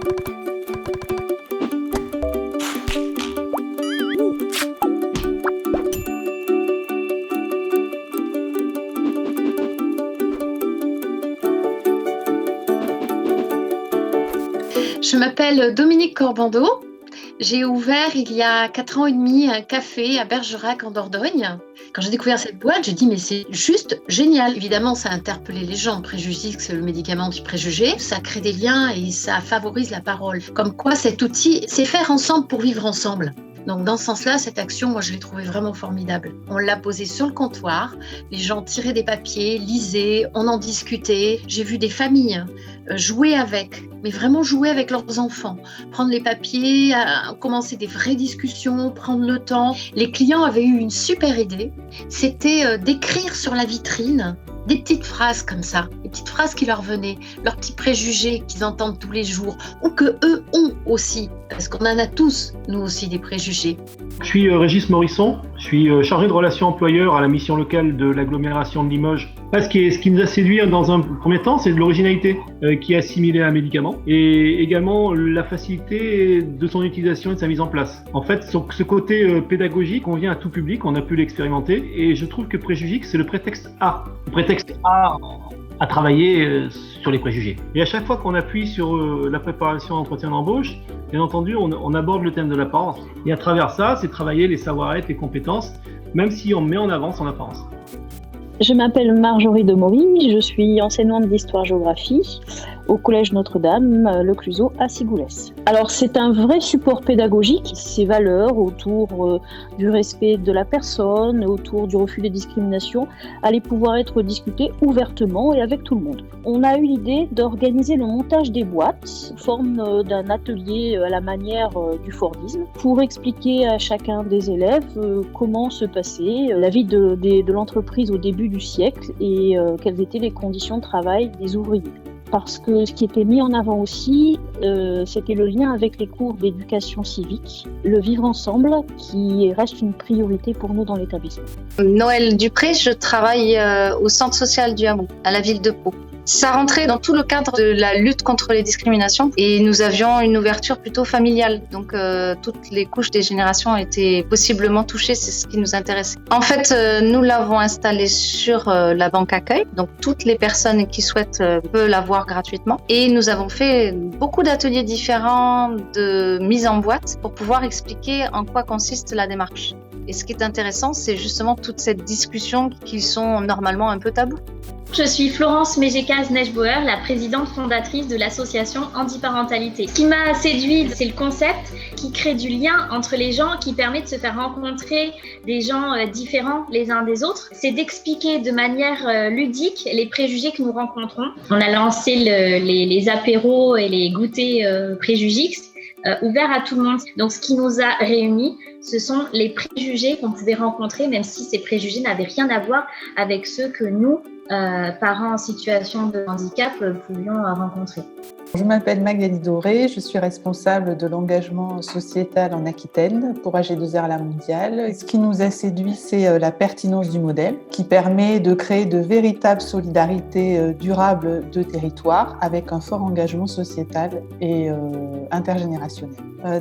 Je m'appelle Dominique Corbando. J'ai ouvert il y a 4 ans et demi un café à Bergerac en Dordogne. Quand j'ai découvert cette boîte, j'ai dit mais c'est juste génial. Évidemment, ça a interpellé les gens. Préjugix, c'est le médicament du préjugé. Ça crée des liens et ça favorise la parole. Comme quoi cet outil, c'est faire ensemble pour vivre ensemble. Donc dans ce sens-là, cette action, moi je l'ai trouvée vraiment formidable. On l'a posée sur le comptoir, les gens tiraient des papiers, lisaient, on en discutait. J'ai vu des familles jouer avec, mais vraiment jouer avec leurs enfants. Prendre les papiers, commencer des vraies discussions, prendre le temps. Les clients avaient eu une super idée, c'était d'écrire sur la vitrine des petites phrases comme ça, des petites phrases qui leur venaient, leurs petits préjugés qu'ils entendent tous les jours, ou que eux ont aussi, parce qu'on en a tous, nous aussi, des préjugés. Je suis Régis Morisson, je suis chargé de relations employeurs à la mission locale de l'agglomération de Limoges. Ce qui nous a séduit dans un premier temps, c'est de l'originalité qui est assimilée à un médicament et également la facilité de son utilisation et de sa mise en place. En fait, ce côté pédagogique convient à tout public, on a pu l'expérimenter et je trouve que Préjugix, c'est le prétexte A. Le prétexte A à travailler sur les préjugés. Et à chaque fois qu'on appuie sur la préparation d'entretien d'embauche, bien entendu, on aborde le thème de l'apparence. Et à travers ça, c'est travailler les savoir-être, les compétences, même si on met en avant son apparence. Je m'appelle Marjorie Demory, je suis enseignante d'histoire-géographie au Collège Notre-Dame, Le Cluseau à Sigoulès. Alors c'est un vrai support pédagogique, ces valeurs autour du respect de la personne, autour du refus des discriminations, allaient pouvoir être discutées ouvertement et avec tout le monde. On a eu l'idée d'organiser le montage des boîtes sous forme d'un atelier à la manière du Fordisme pour expliquer à chacun des élèves comment se passait la vie de l'entreprise au début du siècle et quelles étaient les conditions de travail des ouvriers. Parce que ce qui était mis en avant aussi, c'était le lien avec les cours d'éducation civique, le vivre ensemble, qui reste une priorité pour nous dans l'établissement. Noël Dupré, je travaille au centre social du Hameau, à la ville de Pau. Ça rentrait dans tout le cadre de la lutte contre les discriminations et nous avions une ouverture plutôt familiale. Donc toutes les couches des générations étaient possiblement touchées, c'est ce qui nous intéressait. En fait, nous l'avons installé sur la banque accueil, donc toutes les personnes qui souhaitent peuvent l'avoir gratuitement. Et nous avons fait beaucoup d'ateliers différents de mise en boîte pour pouvoir expliquer en quoi consiste la démarche. Et ce qui est intéressant, c'est justement toute cette discussion qui sont normalement un peu tabous. Je suis Florence Mejekaz-Nechbauer, la présidente fondatrice de l'association Handiparentalité. Ce qui m'a séduit, c'est le concept qui crée du lien entre les gens, qui permet de se faire rencontrer des gens différents les uns des autres. C'est d'expliquer de manière ludique les préjugés que nous rencontrons. On a lancé les apéros et les goûters Préjugix. Ouvert à tout le monde. Donc, ce qui nous a réunis, ce sont les préjugés qu'on pouvait rencontrer, même si ces préjugés n'avaient rien à voir avec ceux que nous, parents en situation de handicap, pouvions rencontrer. Je m'appelle Magali Doré, je suis responsable de l'engagement sociétal en Aquitaine pour AG2R La Mondiale. Ce qui nous a séduit, c'est la pertinence du modèle qui permet de créer de véritables solidarités durables de territoire avec un fort engagement sociétal et intergénérationnel.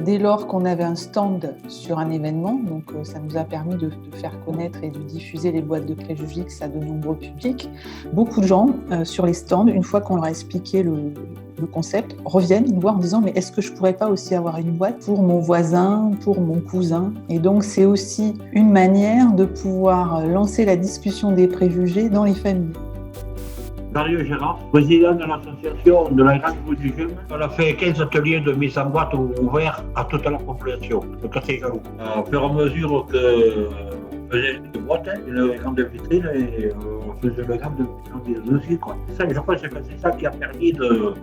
Dès lors qu'on avait un stand sur un événement, donc ça nous a permis de faire connaître et de diffuser les boîtes de Préjugix à de nombreux publics. Beaucoup de gens sur les stands, une fois qu'on leur a expliqué le concept, reviennent nous voir en disant « mais est-ce que je pourrais pas aussi avoir une boîte pour mon voisin, pour mon cousin ?» Et donc c'est aussi une manière de pouvoir lancer la discussion des préjugés dans les familles. Dario Gérard, président de l'association de la Grande Roue du Jeune. On a fait 15 ateliers de mise en boîte ouverts à toute la population de Castellgallo. Au fur et à mesure qu'on faisait une boîte, une grande vitrine, et on faisait le grande vitrine aussi. Ça, je pense que c'est ça qui a permis de...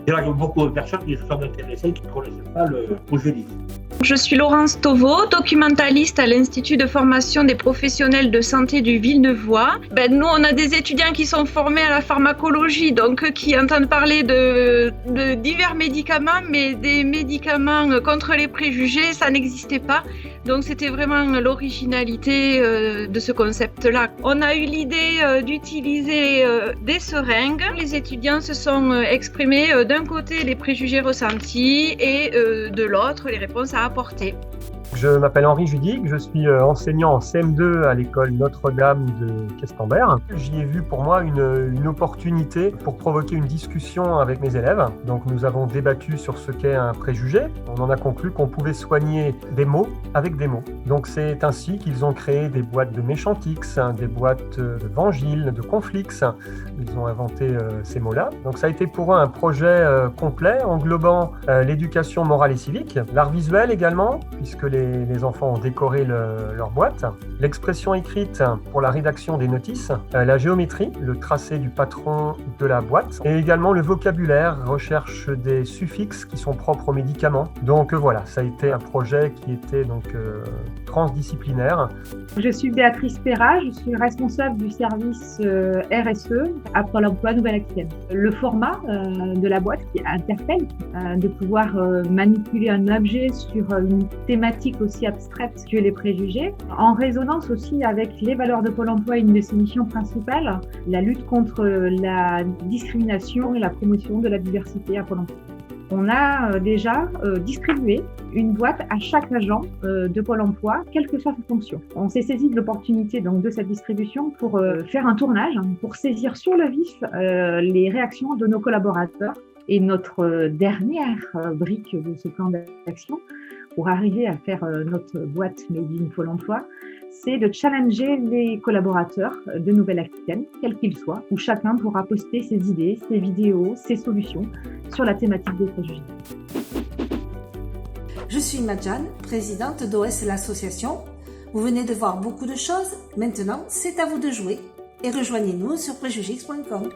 Il y a beaucoup de personnes qui se sont intéressées, qui ne connaissaient pas le préjudice. Je suis Laurence Toveau, documentaliste à l'Institut de formation des professionnels de santé du Villeneuvois. Nous, on a des étudiants qui sont formés à la pharmacologie, donc qui entendent parler de divers médicaments, mais des médicaments contre les préjugés, ça n'existait pas. Donc c'était vraiment l'originalité de ce concept-là. On a eu l'idée d'utiliser des seringues. Les étudiants se sont exprimés d'un côté les préjugés ressentis et de l'autre les réponses à apporter. Je m'appelle Henri Judic, je suis enseignant en CM2 à l'école Notre-Dame de Questembert. J'y ai vu pour moi une opportunité pour provoquer une discussion avec mes élèves. Donc nous avons débattu sur ce qu'est un préjugé. On en a conclu qu'on pouvait soigner des mots avec des mots. Donc c'est ainsi qu'ils ont créé des boîtes de Méchantix, des boîtes de Vangile, de Conflix. Ils ont inventé ces mots-là. Donc ça a été pour eux un projet complet englobant l'éducation morale et civique, l'art visuel également, puisque les enfants ont décoré leur boîte, l'expression écrite pour la rédaction des notices, la géométrie, le tracé du patron de la boîte, et également le vocabulaire, recherche des suffixes qui sont propres aux médicaments. Donc voilà, ça a été un projet qui était donc transdisciplinaire. Je suis Béatrice Perra, je suis responsable du service RSE à Pôle emploi Nouvelle-Aquitaine. Le format de la boîte qui interpelle, de pouvoir manipuler un objet sur une thématique aussi abstraite que les préjugés, en résonance aussi avec les valeurs de Pôle emploi, une de ses missions principales, la lutte contre la discrimination et la promotion de la diversité à Pôle emploi. On a déjà distribué une boîte à chaque agent de Pôle emploi, quelle que soit sa fonction. On s'est saisi de l'opportunité donc de cette distribution pour faire un tournage, pour saisir sur le vif les réactions de nos collaborateurs. Et notre dernière brique de ce plan d'action, pour arriver à faire notre boîte Made in Pôle emploi, c'est de challenger les collaborateurs de Nouvelle-Aquitaine, quels qu'ils soient, où chacun pourra poster ses idées, ses vidéos, ses solutions sur la thématique des préjugés. Je suis Madjane, présidente d'OS l'association. Vous venez de voir beaucoup de choses, maintenant c'est à vous de jouer et rejoignez-nous sur préjugix.com.